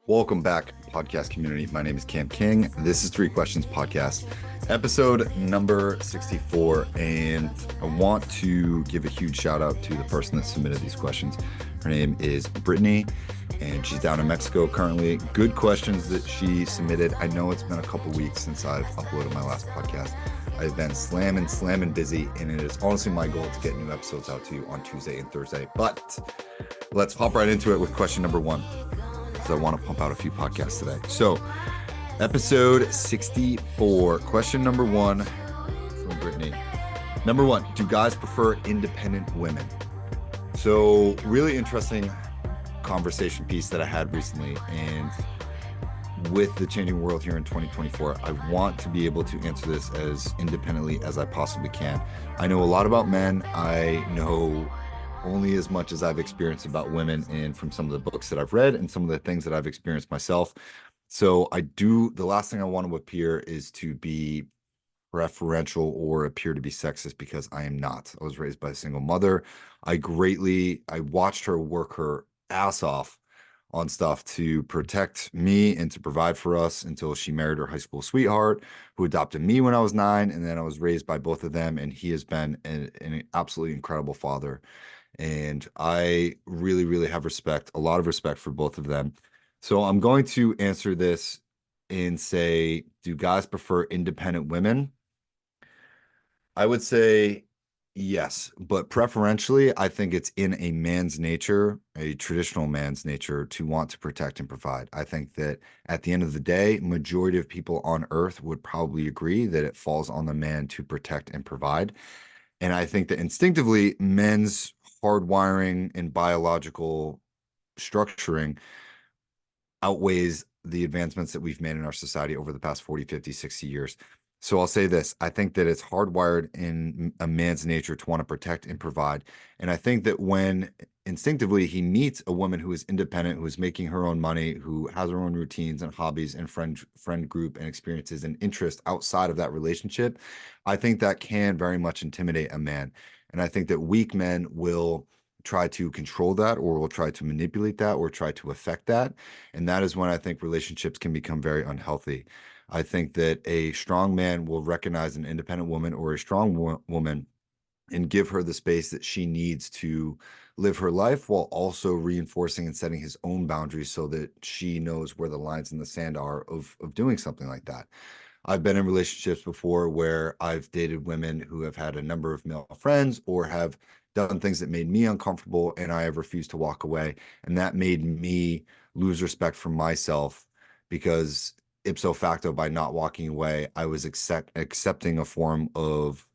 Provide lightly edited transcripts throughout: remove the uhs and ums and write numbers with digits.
Welcome back, podcast community. My name is Cam King. This is Three Questions Podcast, episode number 64. And I want to give a huge shout out to the person that submitted these questions. Her name is Brittany, and she's down in Mexico currently. Good questions that she submitted. I know it's been a couple weeks since I've uploaded my last podcast. I've been slamming busy, and it is honestly my goal to get new episodes out to you on Tuesday and Thursday. But let's hop right into it with question number one. I want to pump out a few podcasts today. So, episode 64, question number one from Brittany. Number one, do guys prefer independent women? So, really interesting conversation piece that I had recently. And with the changing world here in 2024, I want to be able to answer this as independently as I possibly can. I know a lot about men. I know only as much as I've experienced about women, and from some of the books that I've read and some of the things that I've experienced myself. So the last thing I want to appear is to be preferential or appear to be sexist, because I am not. I was raised by a single mother. I watched her work her ass off on stuff to protect me and to provide for us until she married her high school sweetheart, who adopted me when I was 9. And then I was raised by both of them, and he has been an absolutely incredible father. And I really have a lot of respect for both of them. So I'm going to answer this and say, do guys prefer independent women? I would say yes, but preferentially, I think it's in a man's nature, a traditional man's nature, to want to protect and provide. I think that at the end of the day, majority of people on earth would probably agree that it falls on the man to protect and provide. And I think that instinctively, men's hardwiring and biological structuring outweighs the advancements that we've made in our society over the past 40, 50, 60 years. So I'll say this. I think that it's hardwired in a man's nature to want to protect and provide. And I think that when instinctively he meets a woman who is independent, who is making her own money, who has her own routines and hobbies and friend group and experiences and interests outside of that relationship, I think that can very much intimidate a man. And I think that weak men will try to control that, or will try to manipulate that, or try to affect that. And that is when I think relationships can become very unhealthy. I think that a strong man will recognize an independent woman or a strong woman and give her the space that she needs to live her life, while also reinforcing and setting his own boundaries so that she knows where the lines in the sand are of doing something like that. I've been in relationships before where I've dated women who have had a number of male friends or have done things that made me uncomfortable, and I have refused to walk away. And that made me lose respect for myself, because ipso facto, by not walking away, I was accepting a form of,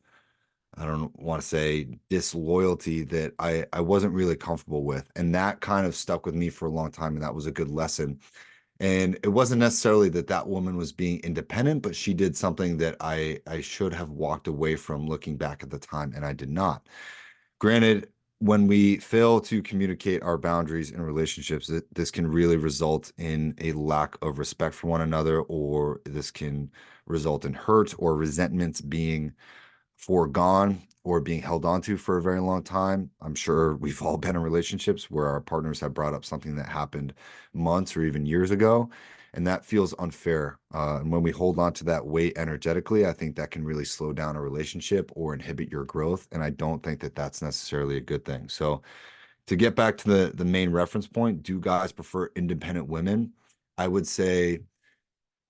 I don't want to say disloyalty, that I wasn't really comfortable with. And that kind of stuck with me for a long time. And that was a good lesson. And it wasn't necessarily that that woman was being independent, but she did something that I should have walked away from looking back at the time, and I did not. Granted, when we fail to communicate our boundaries in relationships, this can really result in a lack of respect for one another, or this can result in hurt or resentments being foregone or being held onto for a very long time. I'm sure we've all been in relationships where our partners have brought up something that happened months or even years ago, and that feels unfair. And when we hold on to that weight energetically, I think that can really slow down a relationship or inhibit your growth. And I don't think that that's necessarily a good thing. So to get back to the main reference point, do guys prefer independent women? I would say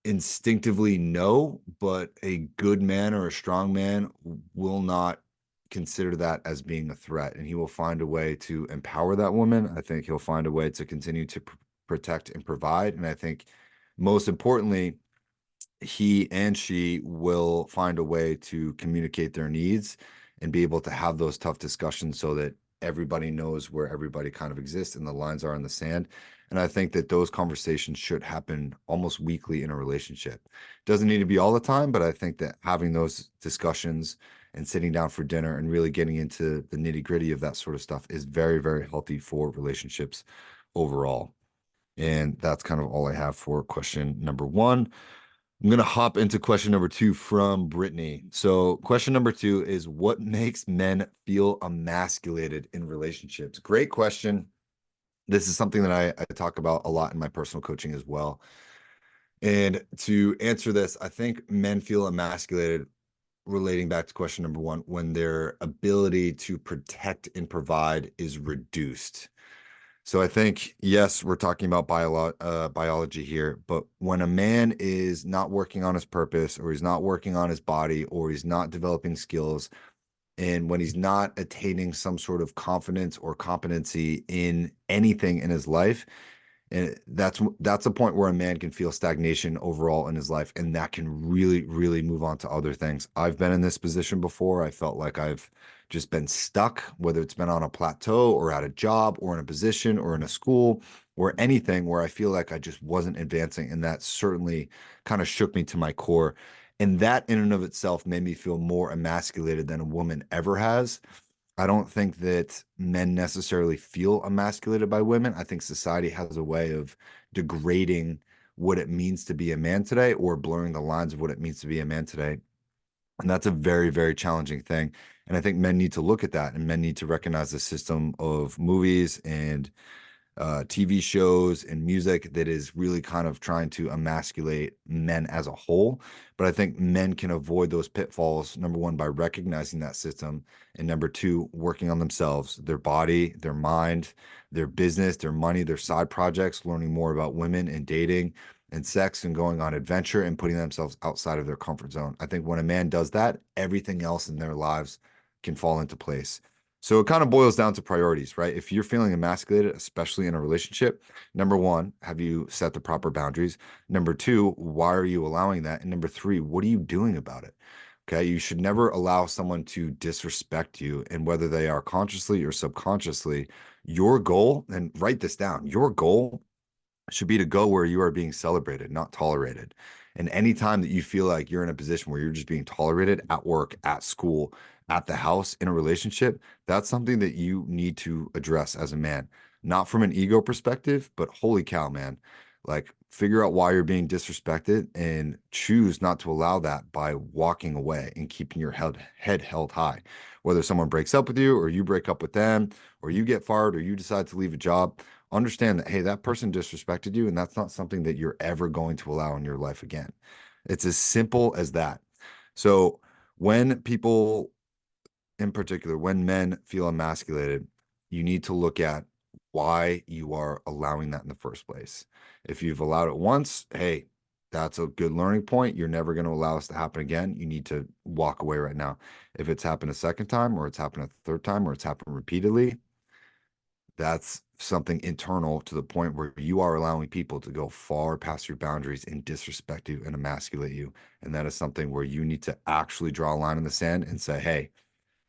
instinctively no, but a good man or a strong man will not consider that as being a threat, and he will find a way to empower that woman. I think he'll find a way to continue to protect and provide. And I think most importantly, he and she will find a way to communicate their needs and be able to have those tough discussions so that everybody knows where everybody kind of exists and the lines are in the sand. And I think that those conversations should happen almost weekly in a relationship. Doesn't need to be all the time, but I think that having those discussions and sitting down for dinner and really getting into the nitty-gritty of that sort of stuff is very healthy for relationships overall. And that's kind of all I have for question number one. I'm going to hop into question number two from Brittany. So question number two is, what makes men feel emasculated in relationships? Great question. This is something that I talk about a lot in my personal coaching as well. And to answer this, I think men feel emasculated, relating back to question number one, when their ability to protect and provide is reduced. So I think, yes, we're talking about biology here, but when a man is not working on his purpose, or he's not working on his body, or he's not developing skills, and when he's not attaining some sort of confidence or competency in anything in his life, and that's a point where a man can feel stagnation overall in his life, and that can really move on to other things. I've been in this position before. I felt like I've just been stuck, whether it's been on a plateau or at a job or in a position or in a school or anything, where I feel like I just wasn't advancing, and that certainly kind of shook me to my core. And that in and of itself made me feel more emasculated than a woman ever has. I don't think that men necessarily feel emasculated by women. I think society has a way of degrading what it means to be a man today, or blurring the lines of what it means to be a man today. And that's a very challenging thing. And I think men need to look at that, and men need to recognize the system of movies and TV shows and music that is really kind of trying to emasculate men as a whole. But I think men can avoid those pitfalls, number one, by recognizing that system, and number two, working on themselves, their body, their mind, their business, their money, their side projects, learning more about women and dating and sex, and going on adventure and putting themselves outside of their comfort zone. I think when a man does that, everything else in their lives can fall into place. So it kind of boils down to priorities, right? If you're feeling emasculated, especially in a relationship, number one, have you set the proper boundaries? Number two, why are you allowing that? And number three, what are you doing about it? Okay. You should never allow someone to disrespect you. And whether they are consciously or subconsciously, your goal, and write this down, your goal should be to go where you are being celebrated, not tolerated. And anytime that you feel like you're in a position where you're just being tolerated at work, at school, at the house, in a relationship, that's something that you need to address as a man, not from an ego perspective, but holy cow, man, like figure out why you're being disrespected and choose not to allow that by walking away and keeping your head held high. Whether someone breaks up with you, or you break up with them, or you get fired, or you decide to leave a job, understand that, hey, that person disrespected you, and that's not something that you're ever going to allow in your life again. It's as simple as that. So when people, in particular, when men feel emasculated, you need to look at why you are allowing that in the first place. If you've allowed it once, hey, that's a good learning point. You're never going to allow this to happen again. You need to walk away right now. If it's happened a second time, or it's happened a third time, or it's happened repeatedly, that's something internal, to the point where you are allowing people to go far past your boundaries and disrespect you and emasculate you. And that is something where you need to actually draw a line in the sand and say, hey,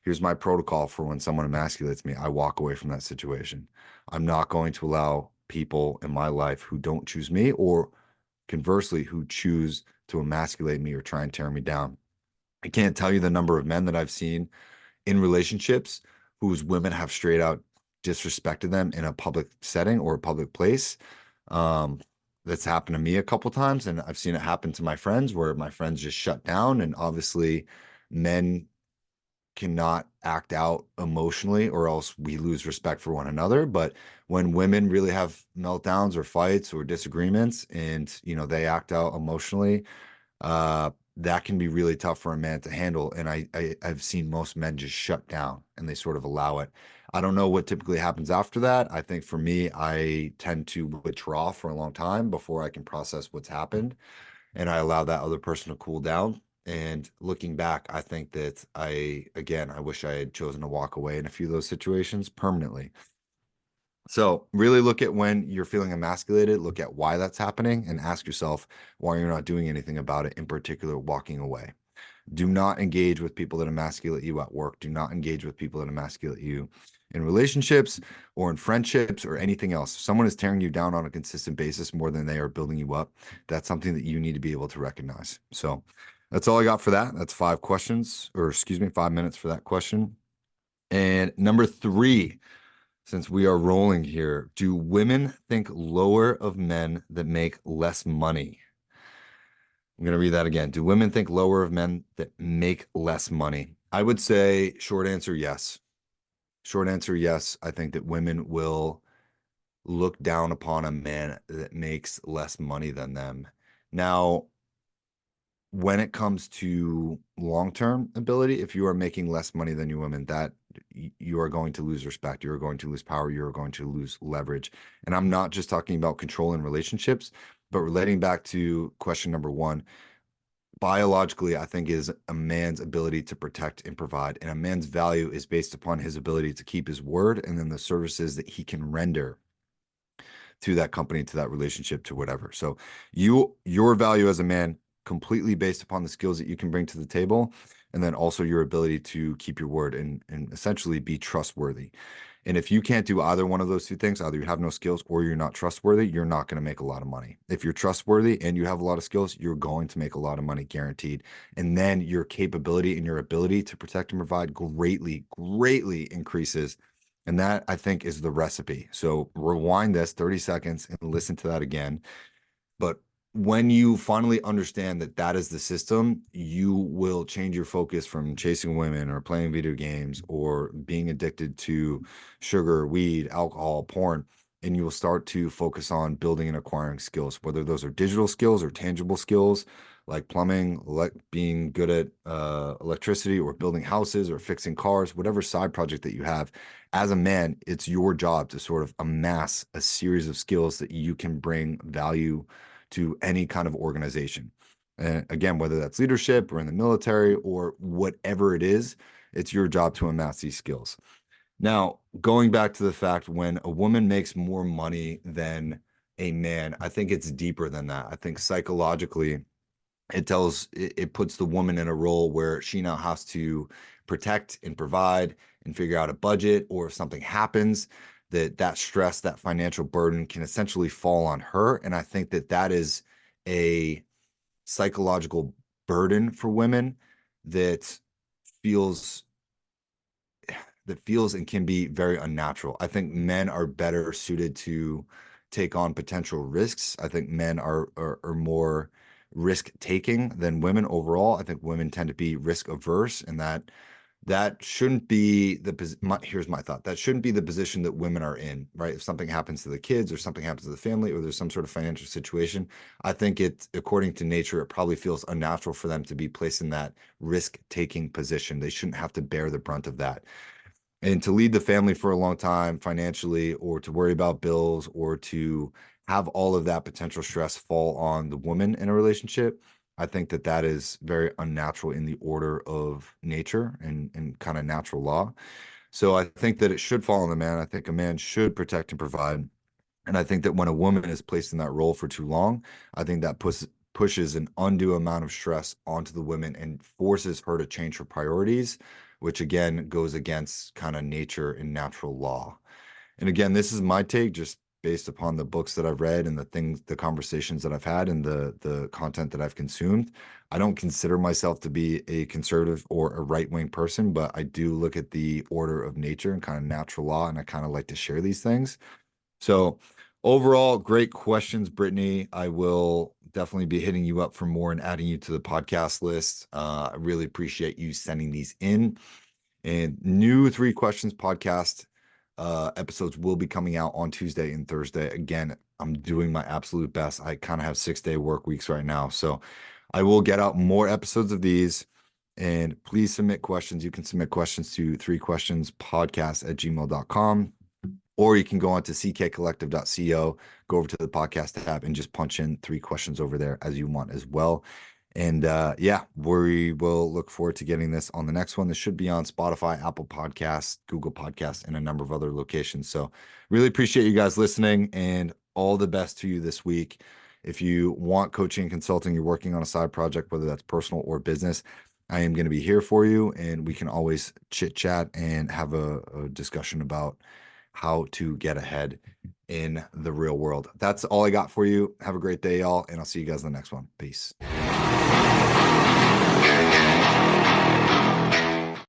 here's my protocol for when someone emasculates me. I walk away from that situation. I'm not going to allow people in my life who don't choose me, or conversely, who choose to emasculate me or try and tear me down. I can't tell you the number of men that I've seen in relationships whose women have straight out disrespected them in a public setting or a public place. Um, that's happened to me a couple times, and I've seen it happen to my friends, where my friends just shut down. And obviously, men cannot act out emotionally, or else we lose respect for one another. But when women really have meltdowns or fights or disagreements, and they act out emotionally, that can be really tough for a man to handle. And I've seen most men just shut down, and they sort of allow it. I don't know what typically happens after that. I think for me, I tend to withdraw for a long time before I can process what's happened, and I allow that other person to cool down. And looking back, I think that again, I wish I had chosen to walk away in a few of those situations permanently. So really look at when you're feeling emasculated, look at why that's happening, and ask yourself why you're not doing anything about it, in particular, walking away. Do not engage with people that emasculate you at work. Do not engage with people that emasculate you in relationships or in friendships or anything else. If someone is tearing you down on a consistent basis more than they are building you up, that's something that you need to be able to recognize. So that's all I got for that. That's 5 questions, or excuse me, 5 minutes for that question. And number three, since we are rolling here, do women think lower of men that make less money? I'm going to read that again. Do women think lower of men that make less money? I would say short answer, yes. Short answer, yes. I think that women will look down upon a man that makes less money than them. Now, when it comes to long-term ability, if you are making less money than you women, that you are going to lose respect, you're going to lose power, you're going to lose leverage. And I'm not just talking about control in relationships, but relating back to question number one, biologically, I think is a man's ability to protect and provide. And a man's value is based upon his ability to keep his word and then the services that he can render to that company, to that relationship, to whatever. So your value as a man completely based upon the skills that you can bring to the table, and then also your ability to keep your word and essentially be trustworthy. And if you can't do either one of those two things, either you have no skills or you're not trustworthy, you're not going to make a lot of money. If you're trustworthy and you have a lot of skills, you're going to make a lot of money guaranteed. And then your capability and your ability to protect and provide greatly, greatly increases. And that, I think, is the recipe. So rewind this 30 seconds and listen to that again. But when you finally understand that that is the system, you will change your focus from chasing women or playing video games or being addicted to sugar, weed, alcohol, porn, and you will start to focus on building and acquiring skills, whether those are digital skills or tangible skills like plumbing, being good at electricity or building houses or fixing cars, whatever side project that you have. As a man, it's your job to sort of amass a series of skills that you can bring value to any kind of organization. And again, whether that's leadership or in the military or whatever it is, it's your job to amass these skills. Now, going back to the fact when a woman makes more money than a man, I think it's deeper than that. I think psychologically, it puts the woman in a role where she now has to protect and provide and figure out a budget, or if something happens, that stress, that financial burden can essentially fall on her. And I think that is a psychological burden for women that feels and can be very unnatural. I think men are better suited to take on potential risks. I think men are more risk taking than women overall. I think women tend to be risk averse, and that shouldn't be here's my thought. That shouldn't be the position that women are in, right? If something happens to the kids or something happens to the family or there's some sort of financial situation, I think according to nature, it probably feels unnatural for them to be placed in that risk taking position. They shouldn't have to bear the brunt of that. And to lead the family for a long time financially, or to worry about bills, or to have all of that potential stress fall on the woman in a relationship, I think that is very unnatural in the order of nature and kind of natural law. So I think that it should fall on the man. I think a man should protect and provide. And I think that when a woman is placed in that role for too long, I think that pushes an undue amount of stress onto the women and forces her to change her priorities, which again goes against kind of nature and natural law. And again, this is my take just based upon the books that I've read and the conversations that I've had and the content that I've consumed. I don't consider myself to be a conservative or a right-wing person, but I do look at the order of nature and kind of natural law, and I kind of like to share these things. So overall, great questions, Brittany. I will definitely be hitting you up for more and adding you to the podcast list. I really appreciate you sending these in. And new Three Questions podcast episodes will be coming out on Tuesday and Thursday. Again, I'm doing my absolute best. I kind of have 6-day work weeks right now. So I will get out more episodes of these. And please submit questions. You can submit questions to threequestionspodcast@gmail.com. Or you can go on to ckcollective.co, go over to the podcast tab and just punch in 3 questions over there as you want as well. And yeah, we will look forward to getting this on the next one. This should be on Spotify, Apple Podcasts, Google Podcasts, and a number of other locations. So really appreciate you guys listening, and all the best to you this week. If you want coaching and consulting, you're working on a side project, whether that's personal or business, I am going to be here for you, and we can always chit chat and have a discussion about how to get ahead in the real world. That's all I got for you. Have a great day, y'all, and I'll see you guys in the next one. Peace.